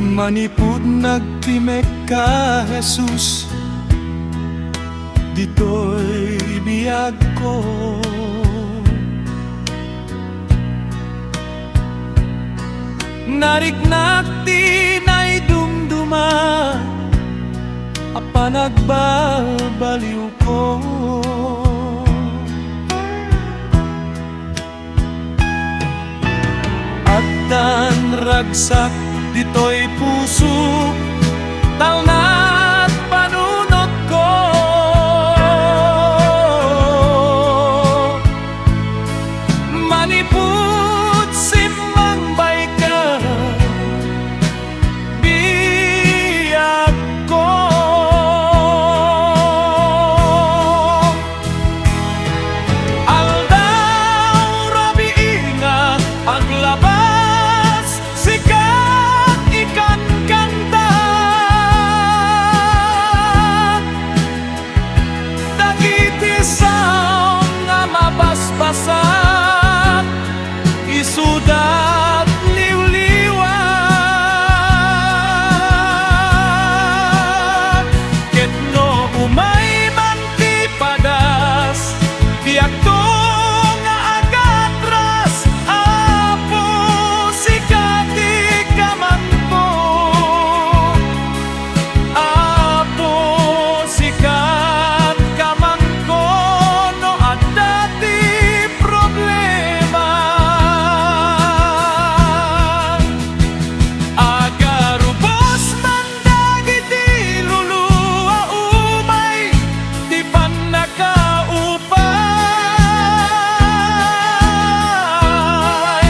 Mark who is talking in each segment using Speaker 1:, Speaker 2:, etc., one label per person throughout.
Speaker 1: Manipud nagtimek ka, Jesus, dito'y biyag ko. Nariknak di na'y dumduma, apa nagbabaliw ko. At tan ragsak dito'y puso, talna't panunot ko. Manipud simbang ka, biyag ko. Aldaw rabi inga aglabas, sikat ikan kanta. Dagiti sao nga mabasbasan, isudat liwliwat. Ketno umay man ti padas, tiyak to nga agatras. Apo sikati kamanto, apo sikat kamangko, no adda ti problema. Agarubos man dagiti luluwa, umay ti panakaupay.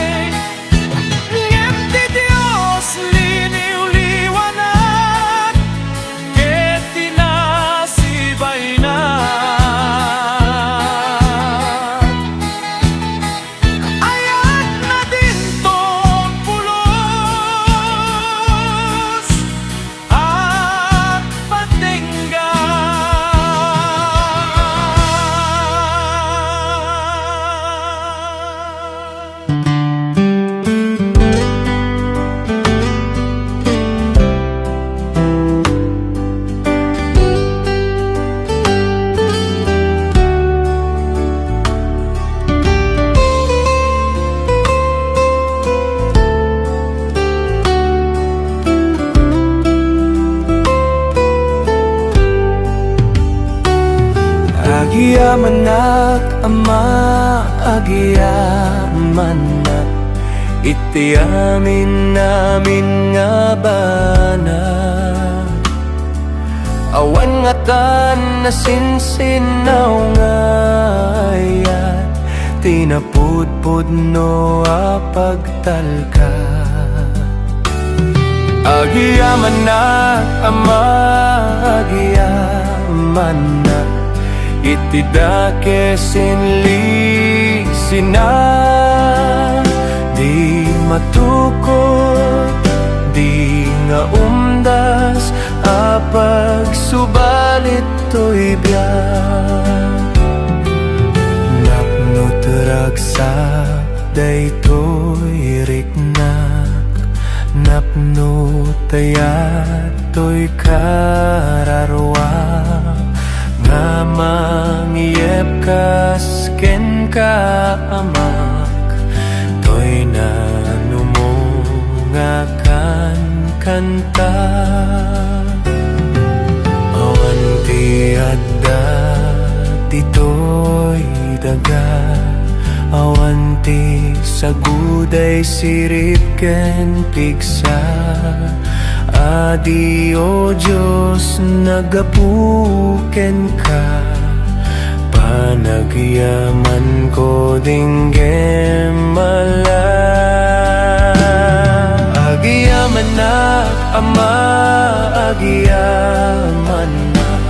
Speaker 1: Ngem ti Dios liniw-liwanag, ket tinasibay na. Ayat na dinton pulos at patinggan. Agiamanak ama, agiamanak, iti amin namin nga bana. Awan nga tan na sinsinaw nga ayat, tinapudpud no apagtalka. Agiamanak ama, agiamanak, iti dake sinli sina. Di matukot, di nga umdas, apag subalit to'y biyag. Napnot ragsak, daytoy riknak, napnot ayat to'y kararwa. Nga mangyep kas ken ka amak, to'y nanumungakan kanta. Awan ti adda, tito'y daga, awan ti saguday sirip ken pigsa. Adi o Diyos nagapuken ka, panagyaman ko dinggem mala. Agiamanak ama, agiamanak,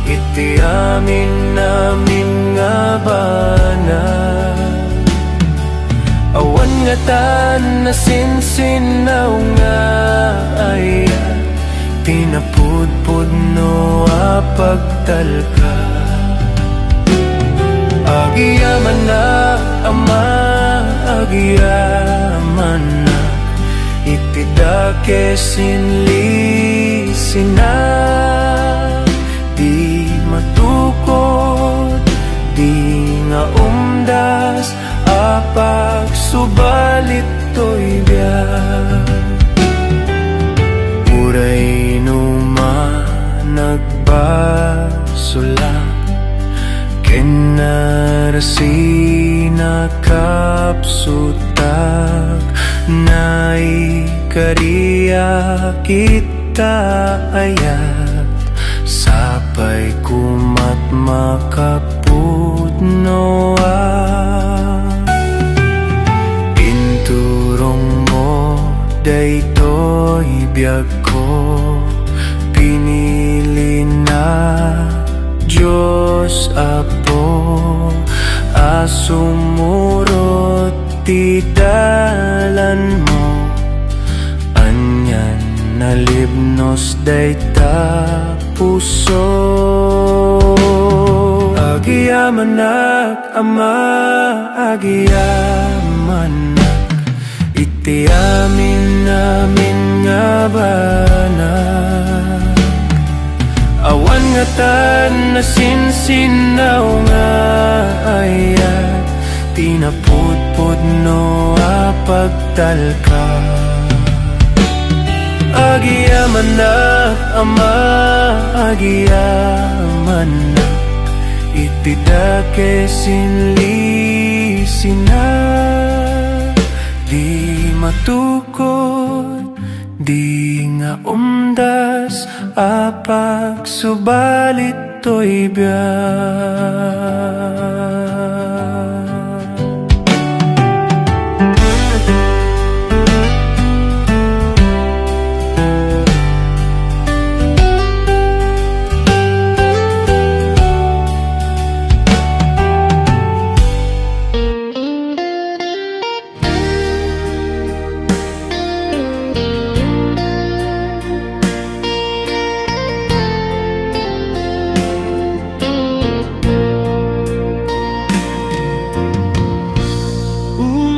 Speaker 1: iti amin namin nga bana. Awan nga tan na sinsinaw nga ayat, tinapudpud no apagtalka. Agiamanak ama, agiamanak, iti dake sinli sina. Di matukod, di nga umdas, apag subalit to'y biyak. Uray numa nagbasula, kinarasina kapsutak, naikariya kita ayat, sapay kumat makapudnoa. Inturong mo daytoy biyag ko, pinili na Diyos Apo, asumurot ti dalan mo, anyan nalibnos dayta puso. Agiamanak ama, agiamanak, iti amin namin nga banak. Awan nga tan na sinsinaw nga ayat, tinapudpud no apagtalka. Agiamanak ama, agiamanak, iti dake sinli sina. Di matukod, di nga umdas, apag subalit to'y biyak.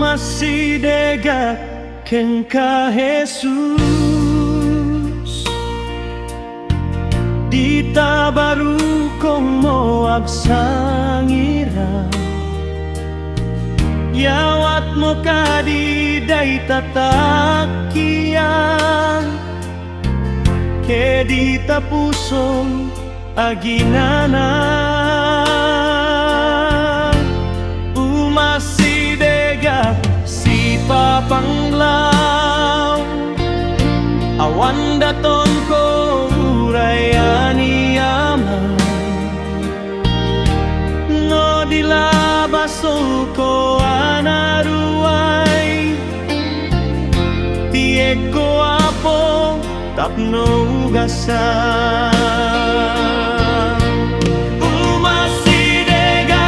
Speaker 1: Masidegak ken ka Jesus, di tabaru kong mo agsangira, yawat mo kadiday tatakian, ke di tapusong aginana. Si papanglaw, awan daton ko urayani aman, no dilabaso ko anaruay, tiek ko apo tapno ugasan.
Speaker 2: Umasidega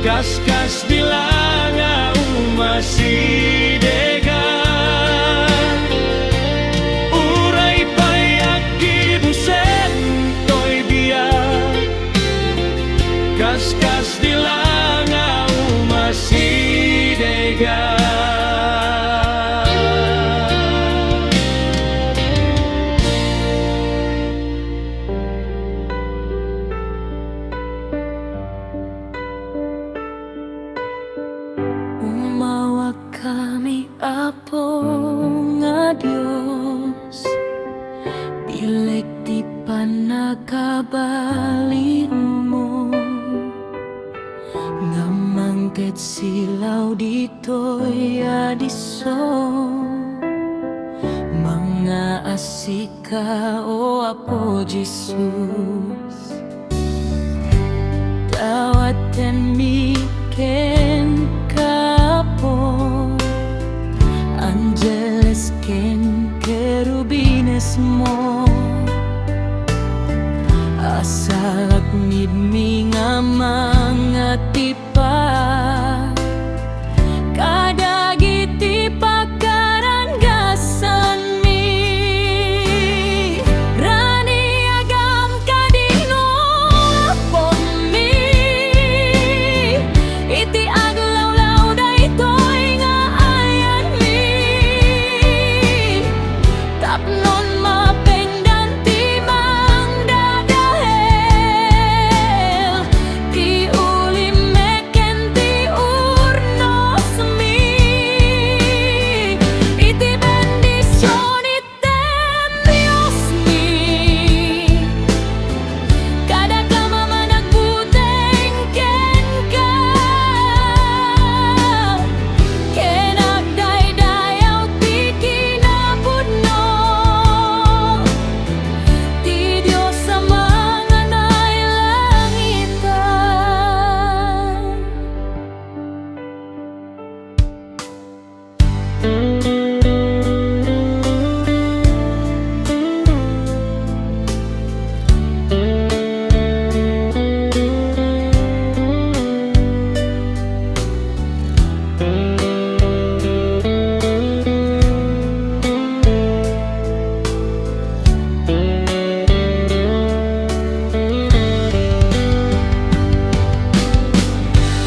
Speaker 1: Kaskas dilanga umasidega uray payag ibusen toy biyak kaskas dilanga umasidega.
Speaker 2: Umawag kami, Apo nga Dios, bilik di pa nakabalin mo, nga mangket silaw dito'y adiso, mga asika o Apo Jesus. Tawaten mi ken kapo, angeles ken kerubines mo, asalak midmi nga mga tipa, kadagiti pagkaranggasan mi, rani agam kadino apon mi, iti aglawlaw daytoy nga ayan mi, tapnon mapengdan ti mangdadahel, ti ulim meken ti urnos mi, iti bendisyon item Dios mi, kada ka mamanagbuteng ken ka, ken agdaydayaw ti kinapudno, ti Dios sa mga nailangitan.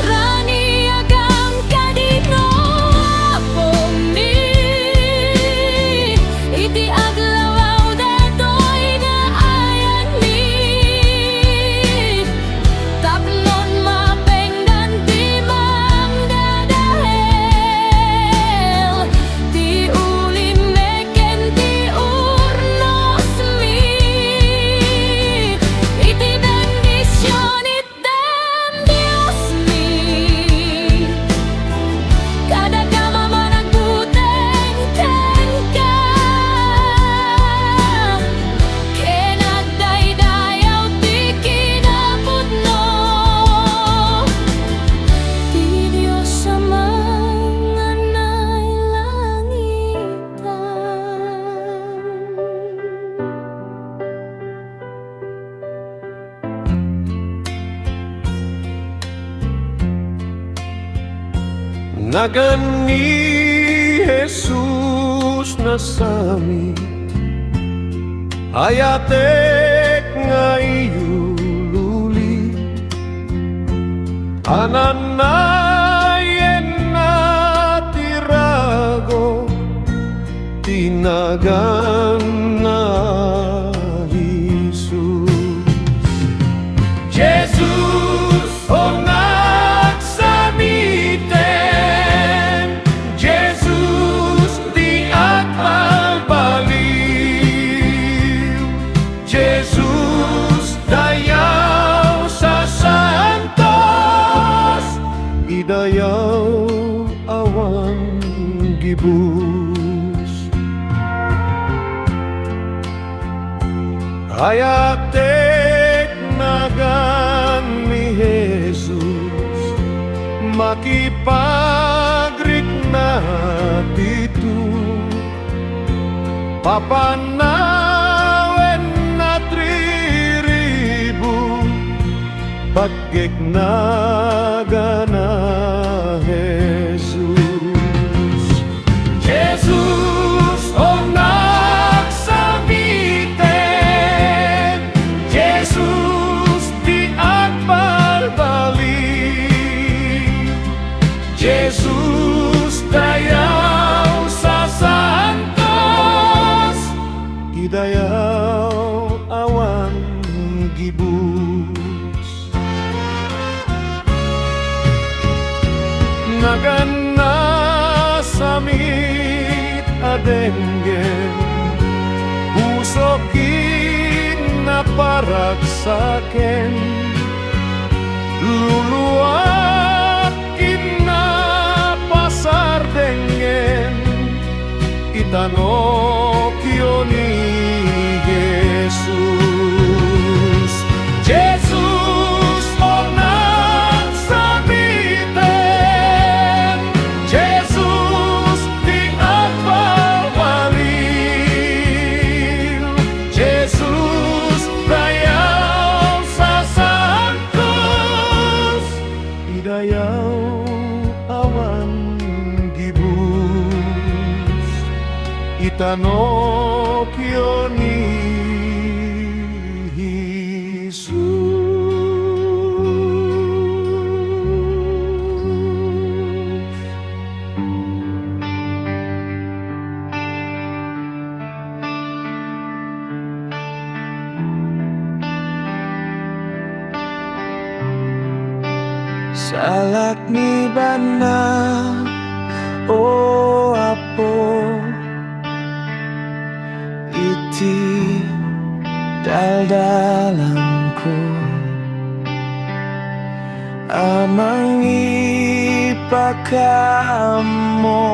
Speaker 2: Rani agam kadino apon mi, iti aglawaw daytoy nga ayan mi, tapnon mapengdan ti mangdadahel, ti ulim meken ti urnos mi, iti bendisyon item Dios mi, kada ka mamanagbuteng ken ka, ken agdaydayaw ti kinapudno, ti Dios sa mga nailangitan.
Speaker 3: Nagan ni Jesus nasami, ayatek nga iululit, ananayen na tirago, tinagan na Jesus. Jesus, o nagsamiten, Jesus, di agbalbaliw, Jesus, dayaw sa santos, idayaw awan gibus. Ayatek nagan ni Jesus, makipagrik na dito, papanawen na triribu, pagkik na naga na Jesus.
Speaker 1: Jesus o nagsabiten, Jesus di agbalbalik, Jesus dayaw sa santos,
Speaker 3: Idayaw awan gibus. Nagana samit adenggen, usokin na paragsaken, luluakin na pasardengen, itanokyo ni Jesus. Jesus o nagsabiten, Jesus di agpawalil, Jesus dayaw sa santos, idayaw awan gibus, itanokyo ni Jesus.
Speaker 1: salak ni bana o apo, iti daldalanku, amang ipakamo,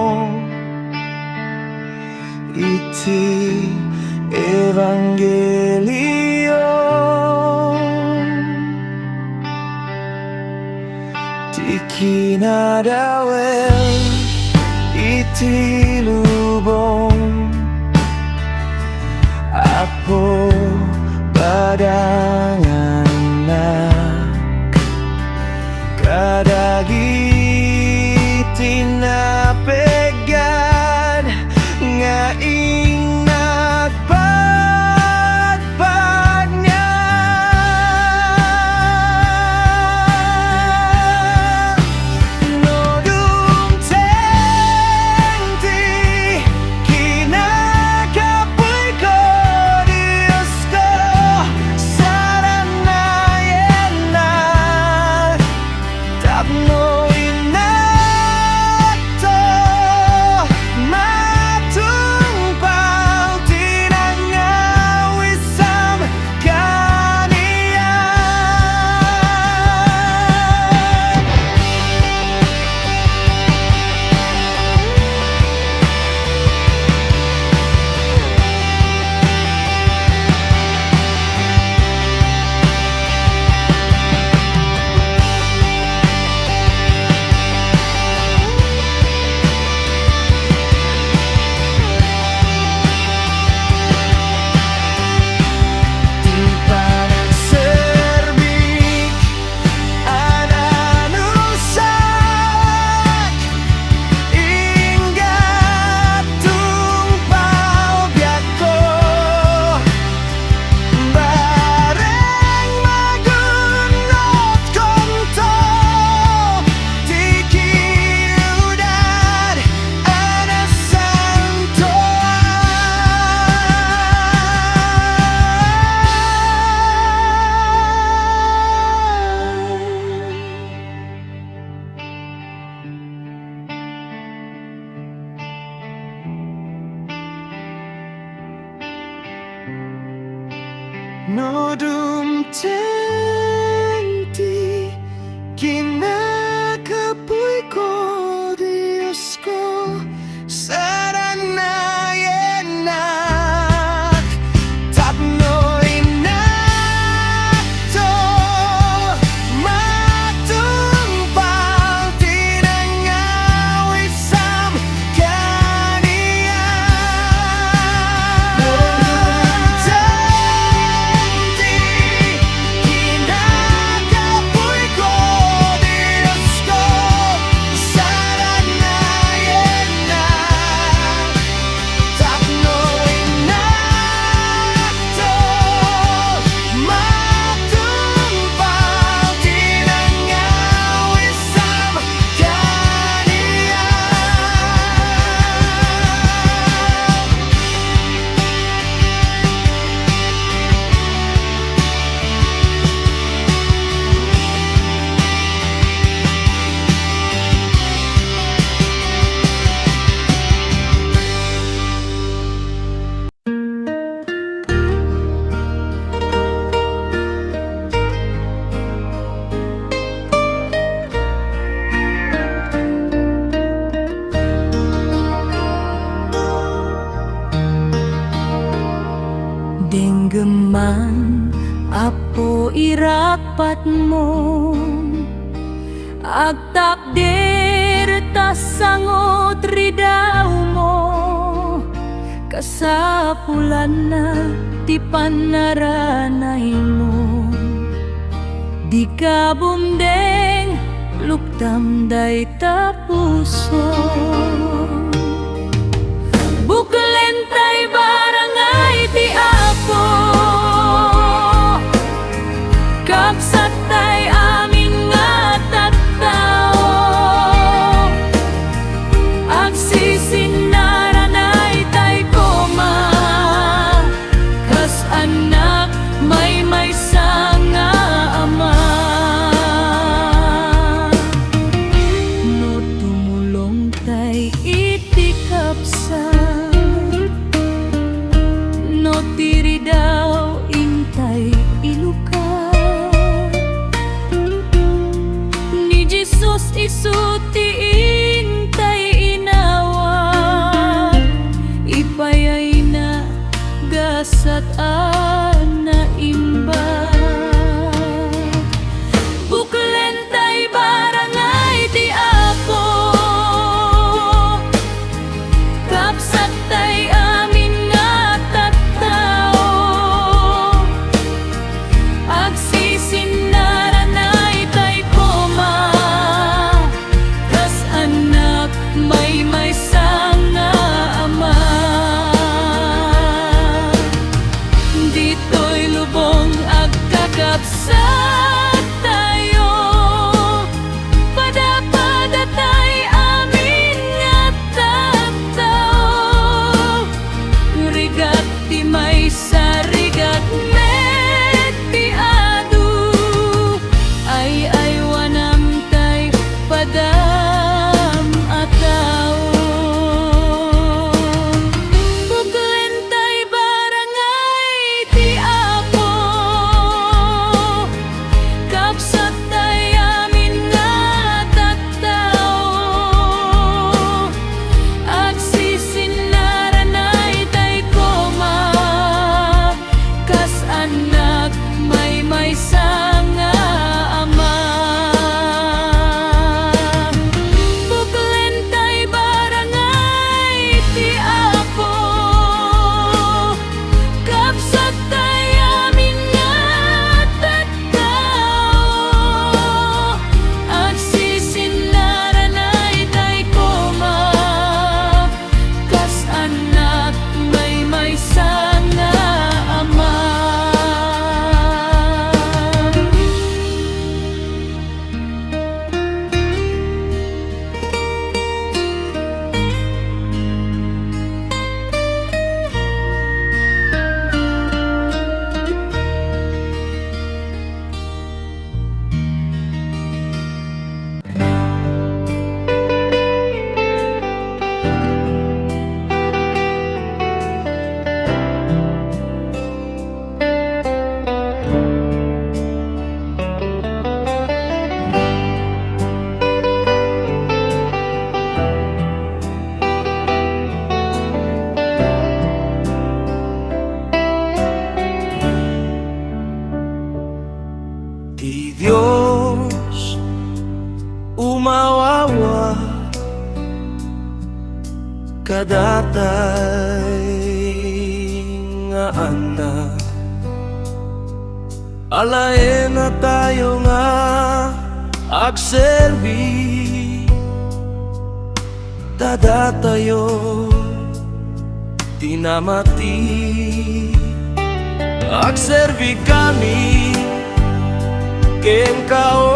Speaker 1: iti evangelio, di kinadawel, iti lubong, apo badangan kadagi tinapegad nga inagpadpad niya, no dumtengti kinakapoy ko Diyos ko, saranayan na tapno inato matungpal tinangawisam kaniyan. Di pa nagserbik ananusak, ingat tungpal biyak ko, bareng magunot konto, di kiudad no dumtengti kinakapoy ko Diyos ko, saranayenak tapno inato matungpal tinangawisam kaniyan. No dumtengti
Speaker 2: man apo irapat mo, agtakdir tasangot ridaw mo, kasapulan na ti panaranay mo. Di ka bumdeng luktam day tapuso, buklentay barangay ti apo, kapsatay amin nga tattao, agsisinaranay tay koma, kas anak may sanga ama. No tumulong tay iti kapsa, no tiri daw intay iluka, ni Jesus isuti intay inawa, ipayay na gasat na imba. Buklentay barangay ti apo, kapsat tay amin nga tattao, agsisinaranay tay koma, kas anak may sanga ama. Dito'y lubong agkakapsat tayo, pada tay amin nga tattao, rigat ti may rigat met ti adu, ay wanam tay padam ataw. Buklentay barangay ti apo, kapsat tay amin nga tattao, agsisinaranay tay koma, kas anak may sanga ama. Buklentay barangay ti apo, kapsat tay amin nga tattao, agsisinaranay tay koma, kas anak may sanga ama.
Speaker 1: Di Diyos umawawa, kadatay nga anak, alaen na tayo nga agserbi, dadatayo tinamati, agserbi kami ken kao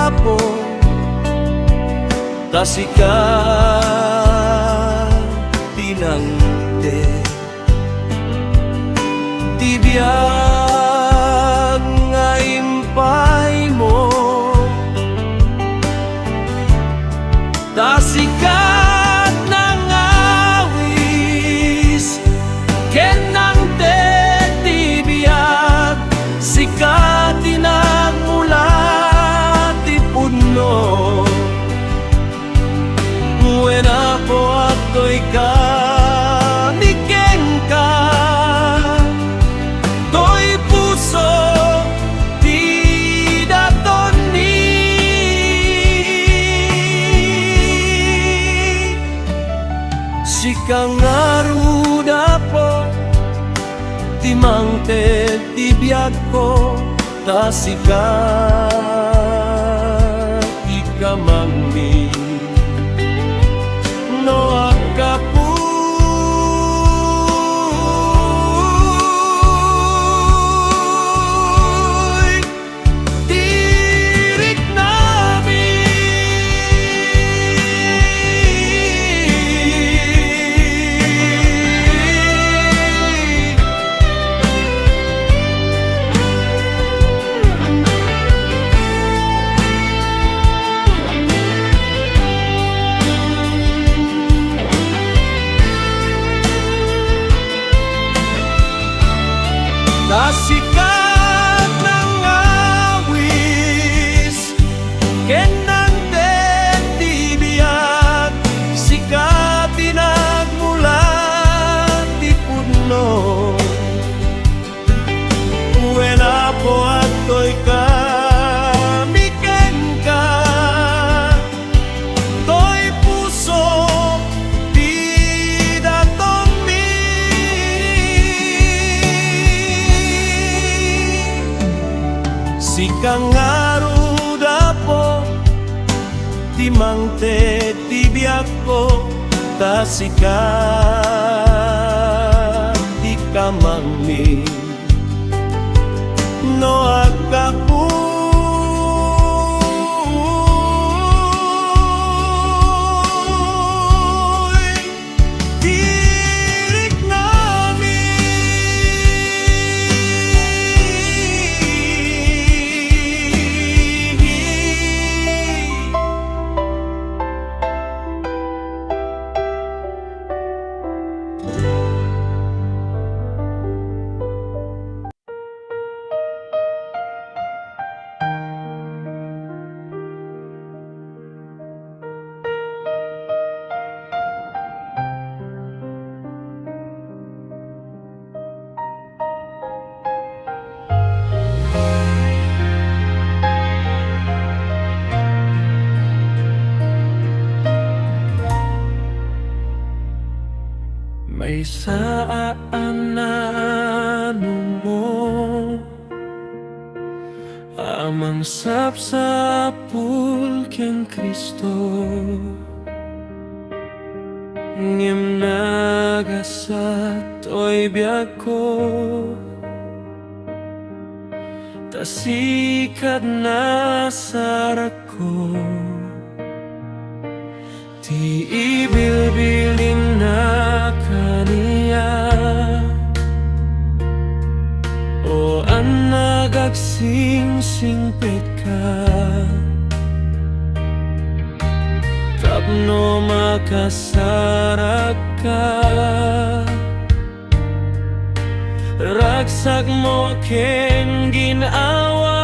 Speaker 1: apo, tasika tinangte, tibiyag nga impay mo, tasikat ng awis, ken nang tibiyag, sikat tinagmula ti puno. Buena po ato'y ka, niken ka, to'y kang aruda po, timang te tibiyag ko, tasika ikamangmi no akapuy tirik namin. Nasikat ng awis, kenang tibiyag, sikat tinagmulan di puno. Wala po at to'y kamiken ka, to'y puso di datong sikang aruda po, timang te tibiyag ko, tasika di kamangli no akapuy tirik namin. May saan na ano mo amang sapsapul ken Kristo ngem nagasat to'y biyag ko tasikat na sarak ko ti ibilbilin na kaniya o ang nagagsing-singpit ka tapno makasarak ka ragsak mo ken ginawa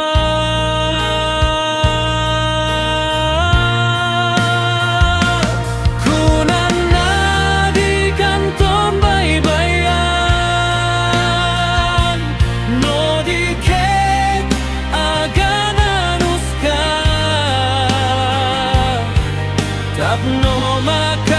Speaker 1: no maka